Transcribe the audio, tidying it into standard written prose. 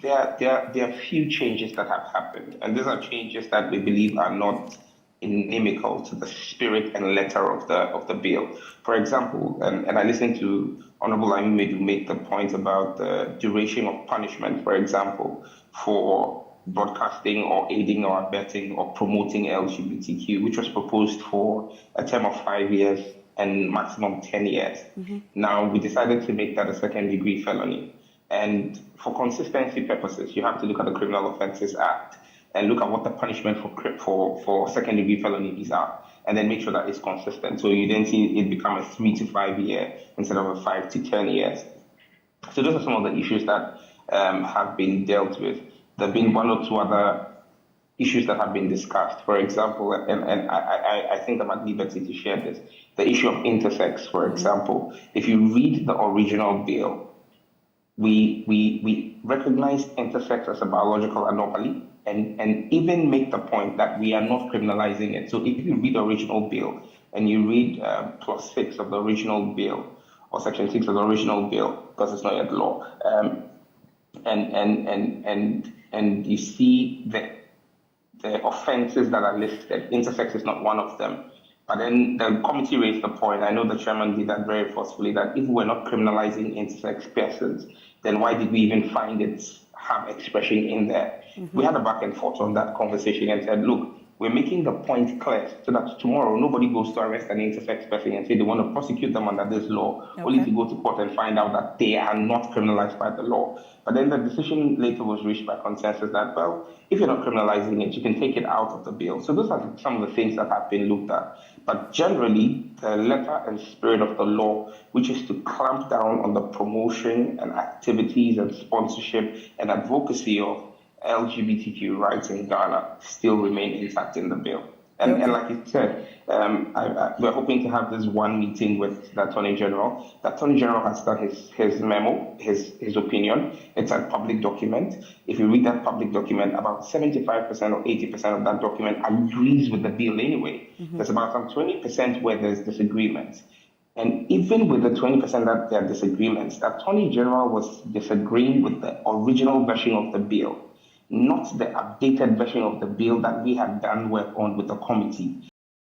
there are few changes that have happened, and these are changes that we believe are not inimical to the spirit and letter of the bill. For example, and I listened to Honorable Ayumedu make the point about the duration of punishment, for example, for broadcasting or aiding or abetting or promoting LGBTQ, which was proposed for a term of 5 years and maximum 10 years. Now, we decided to make that a second degree felony. And for consistency purposes, you have to look at the Criminal Offences Act and look at what the punishment for second degree felonies are, and then make sure that it's consistent. So you then see it become a 3 to 5 year instead of a 5 to 10 years. So those are some of the issues that have been dealt with. There have been one or two other issues that have been discussed. For example, and I think I'm at liberty to share this, the issue of intersex, for example. If you read the original bill, we recognize intersex as a biological anomaly and even make the point that we are not criminalizing it. So if you read the original bill and you read clause 6 of the original bill or section 6 of the original bill, because it's not yet law, and you see the offenses that are listed, intersex is not one of them. But then the committee raised the point, I know the chairman did that very forcefully, that if we're not criminalizing intersex persons, then why did we even find it have expression in there? We had a back and forth on that conversation and said, look, we're making the point clear so that tomorrow nobody goes to arrest an intersex person and say they want to prosecute them under this law, only to go to court and find out that they are not criminalized by the law. But then the decision later was reached by consensus that, well, if you're not criminalizing it, you can take it out of the bill. So those are some of the things that have been looked at. But generally, the letter and spirit of the law, which is to clamp down on the promotion and activities and sponsorship and advocacy of LGBTQ rights in Ghana, still remain intact in the bill. And like you said, we're hoping to have this one meeting with the Attorney General. The Attorney General has done his memo, his opinion. It's a public document. If you read that public document, about 75% or 80% of that document agrees with the bill anyway. There's about some 20% where there's disagreements. And even with the 20% that there are disagreements, the Attorney General was disagreeing with the original version of the bill, not the updated version of the bill that we had done work on with the committee.